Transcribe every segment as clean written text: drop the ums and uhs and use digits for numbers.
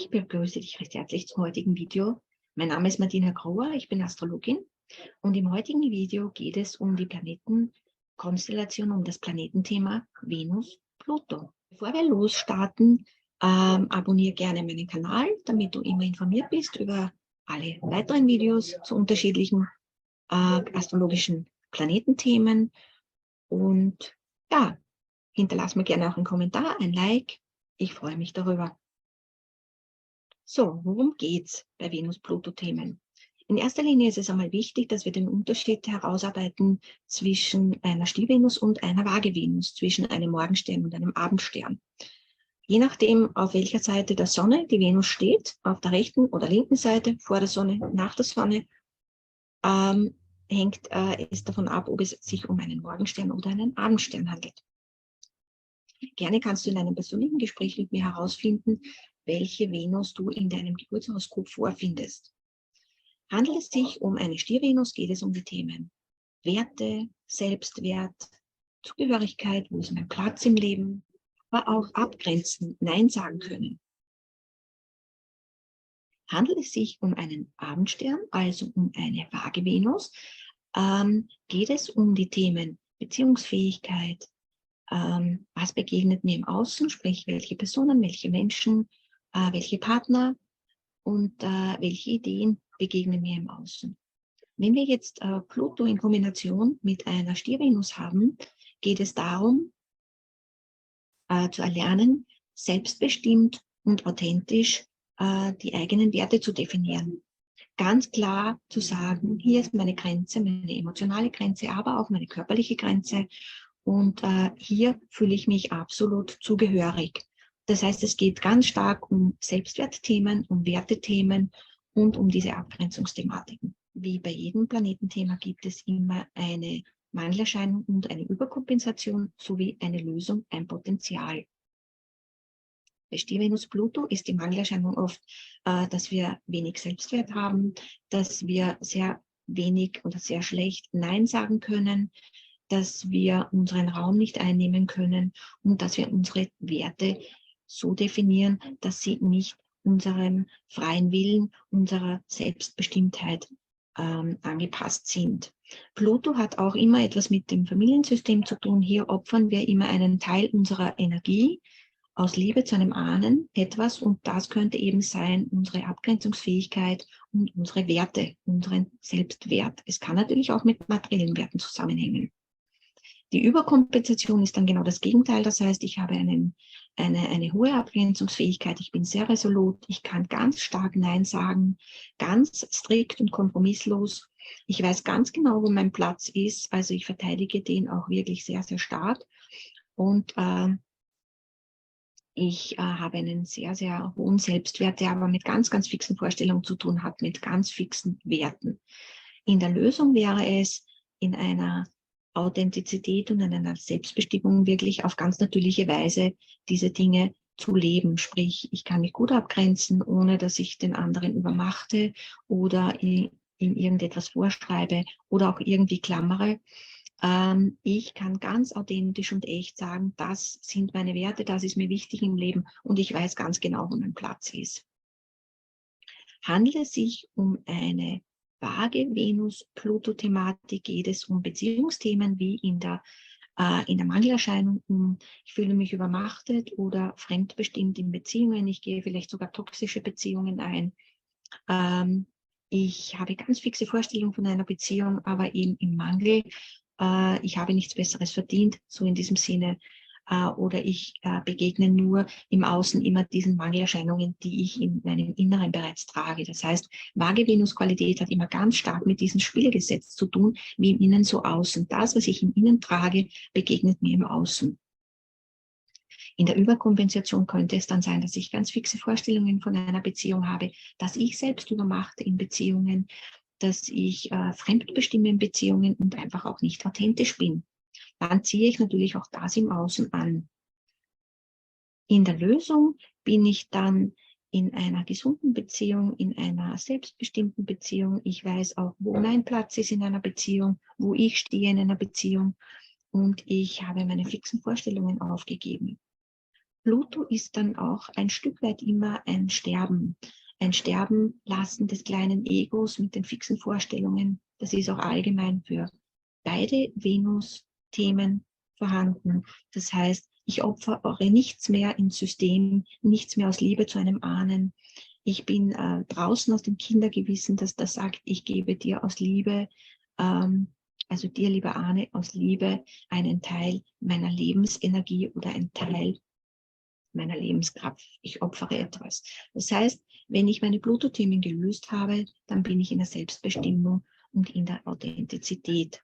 Ich begrüße dich recht herzlich zum heutigen Video. Mein Name ist Martina Grohr, ich bin Astrologin und im heutigen Video geht es um die Planetenkonstellation, um das Planetenthema Venus-Pluto. Bevor wir losstarten, abonniere gerne meinen Kanal, damit du immer informiert bist über alle weiteren Videos zu unterschiedlichen astrologischen Planetenthemen. Und ja, hinterlass mir gerne auch einen Kommentar, ein Like. Ich freue mich darüber. So, worum geht's bei Venus-Pluto-Themen? In erster Linie ist es einmal wichtig, dass wir den Unterschied herausarbeiten zwischen einer Stier-Venus und einer Waage-Venus, zwischen einem Morgenstern und einem Abendstern. Je nachdem, auf welcher Seite der Sonne die Venus steht, auf der rechten oder linken Seite, vor der Sonne, nach der Sonne, hängt es davon ab, ob es sich um einen Morgenstern oder einen Abendstern handelt. Gerne kannst du in einem persönlichen Gespräch mit mir herausfinden, welche Venus du in deinem Geburtshoroskop vorfindest. Handelt es sich um eine Stier-Venus, geht es um die Themen Werte, Selbstwert, Zugehörigkeit, wo ist mein Platz im Leben, aber auch abgrenzen, Nein sagen können. Handelt es sich um einen Abendstern, also um eine Waage-Venus, geht es um die Themen Beziehungsfähigkeit, was begegnet mir im Außen, sprich welche Personen, welche Menschen, welche Partner und welche Ideen begegnen mir im Außen. Wenn wir jetzt Pluto in Kombination mit einer Stier-Venus haben, geht es darum, zu erlernen, selbstbestimmt und authentisch die eigenen Werte zu definieren. Ganz klar zu sagen, hier ist meine Grenze, meine emotionale Grenze, aber auch meine körperliche Grenze. Und hier fühle ich mich absolut zugehörig. Das heißt, es geht ganz stark um Selbstwertthemen, um Wertethemen und um diese Abgrenzungsthematiken. Wie bei jedem Planetenthema gibt es immer eine Mangelerscheinung und eine Überkompensation sowie eine Lösung, ein Potenzial. Bei Stier-Venus-Pluto ist die Mangelerscheinung oft, dass wir wenig Selbstwert haben, dass wir sehr wenig oder sehr schlecht Nein sagen können, dass wir unseren Raum nicht einnehmen können und dass wir unsere Werte so definieren, dass sie nicht unserem freien Willen, unserer Selbstbestimmtheit angepasst sind. Pluto hat auch immer etwas mit dem Familiensystem zu tun. Hier opfern wir immer einen Teil unserer Energie aus Liebe zu einem Ahnen etwas, und das könnte eben sein unsere Abgrenzungsfähigkeit und unsere Werte, unseren Selbstwert. Es kann natürlich auch mit materiellen Werten zusammenhängen. Die Überkompensation ist dann genau das Gegenteil. Das heißt, ich habe eine hohe Abgrenzungsfähigkeit, ich bin sehr resolut, ich kann ganz stark Nein sagen, ganz strikt und kompromisslos. Ich weiß ganz genau, wo mein Platz ist, also ich verteidige den auch wirklich sehr, sehr stark. Und ich habe einen sehr, sehr hohen Selbstwert, der aber mit ganz, ganz fixen Vorstellungen zu tun hat, mit ganz fixen Werten. In der Lösung wäre es, in einer Authentizität und in einer Selbstbestimmung wirklich auf ganz natürliche Weise diese Dinge zu leben. Sprich, ich kann mich gut abgrenzen, ohne dass ich den anderen übermachte oder ihm irgendetwas vorschreibe oder auch irgendwie klammere. Ich kann ganz authentisch und echt sagen, das sind meine Werte, das ist mir wichtig im Leben und ich weiß ganz genau, wo mein Platz ist. Handelt es sich um eine Waage-Venus-Pluto-Thematik, geht es um Beziehungsthemen wie in der Mangelerscheinung, ich fühle mich übermachtet oder fremdbestimmt in Beziehungen, ich gehe vielleicht sogar toxische Beziehungen ein. Ich habe ganz fixe Vorstellungen von einer Beziehung, aber eben im Mangel. Ich habe nichts Besseres verdient, so in diesem Sinne. Oder ich begegne nur im Außen immer diesen Mangelerscheinungen, die ich in meinem Inneren bereits trage. Das heißt, Waage-Venus-Qualität hat immer ganz stark mit diesem Spielgesetz zu tun, wie im Innen so außen. Das, was ich im Innen trage, begegnet mir im Außen. In der Überkompensation könnte es dann sein, dass ich ganz fixe Vorstellungen von einer Beziehung habe, dass ich selbst übermachte in Beziehungen, dass ich fremdbestimme in Beziehungen und einfach auch nicht authentisch bin. Dann ziehe ich natürlich auch das im Außen an. In der Lösung bin ich dann in einer gesunden Beziehung, in einer selbstbestimmten Beziehung. Ich weiß auch, wo mein Platz ist in einer Beziehung, wo ich stehe in einer Beziehung und ich habe meine fixen Vorstellungen aufgegeben. Pluto ist dann auch ein Stück weit immer ein Sterben lassen des kleinen Egos mit den fixen Vorstellungen. Das ist auch allgemein für beide Venus-Themen vorhanden. Das heißt, ich opfere nichts mehr ins System, nichts mehr aus Liebe zu einem Ahnen. Ich bin draußen aus dem Kindergewissen, das sagt, ich gebe dir aus Liebe, also dir, lieber Ahne, aus Liebe einen Teil meiner Lebensenergie oder einen Teil meiner Lebenskraft. Ich opfere etwas. Das heißt, wenn ich meine Pluto-Themen gelöst habe, dann bin ich in der Selbstbestimmung und in der Authentizität.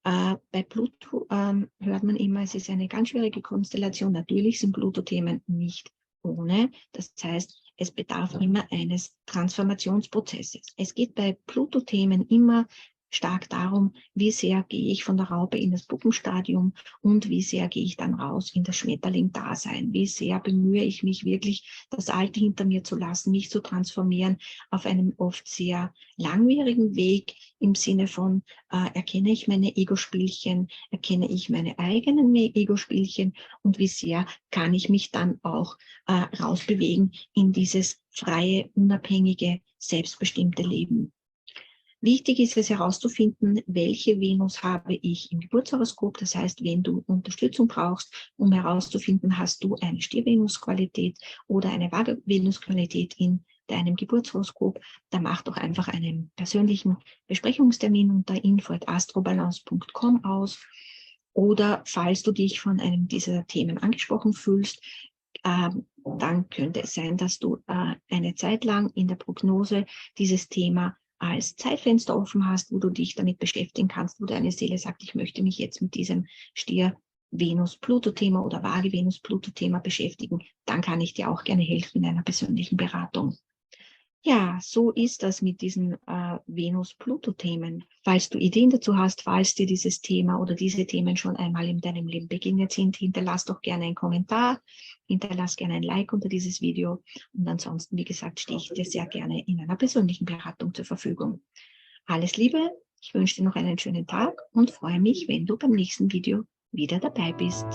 Bei Pluto hört man immer, es ist eine ganz schwierige Konstellation. Natürlich sind Pluto-Themen nicht ohne. Das heißt, es bedarf immer eines Transformationsprozesses. Es geht bei Pluto-Themen immer stark darum, wie sehr gehe ich von der Raupe in das Puppenstadium und wie sehr gehe ich dann raus in das Schmetterling-Dasein. Wie sehr bemühe ich mich wirklich, das Alte hinter mir zu lassen, mich zu transformieren auf einem oft sehr langwierigen Weg im Sinne von, erkenne ich meine Ego-Spielchen, erkenne ich meine eigenen Ego-Spielchen und wie sehr kann ich mich dann auch rausbewegen in dieses freie, unabhängige, selbstbestimmte Leben. Wichtig ist es herauszufinden, welche Venus habe ich im Geburtshoroskop. Das heißt, wenn du Unterstützung brauchst, um herauszufinden, hast du eine Stier-Venus-Qualität oder eine Waage-Venus-Qualität in deinem Geburtshoroskop, dann mach doch einfach einen persönlichen Besprechungstermin unter info@astrobalance.com aus. Oder falls du dich von einem dieser Themen angesprochen fühlst, dann könnte es sein, dass du eine Zeit lang in der Prognose dieses Thema als Zeitfenster offen hast, wo du dich damit beschäftigen kannst, wo deine Seele sagt, ich möchte mich jetzt mit diesem Stier-Venus-Pluto-Thema oder Waage-Venus-Pluto-Thema beschäftigen, dann kann ich dir auch gerne helfen in einer persönlichen Beratung. Ja, so ist das mit diesen Venus-Pluto-Themen. Falls du Ideen dazu hast, falls dir dieses Thema oder diese Themen schon einmal in deinem Leben begegnet sind, hinterlass doch gerne einen Kommentar, hinterlass gerne ein Like unter dieses Video und ansonsten, wie gesagt, stehe ich dir sehr gerne in einer persönlichen Beratung zur Verfügung. Alles Liebe, ich wünsche dir noch einen schönen Tag und freue mich, wenn du beim nächsten Video wieder dabei bist.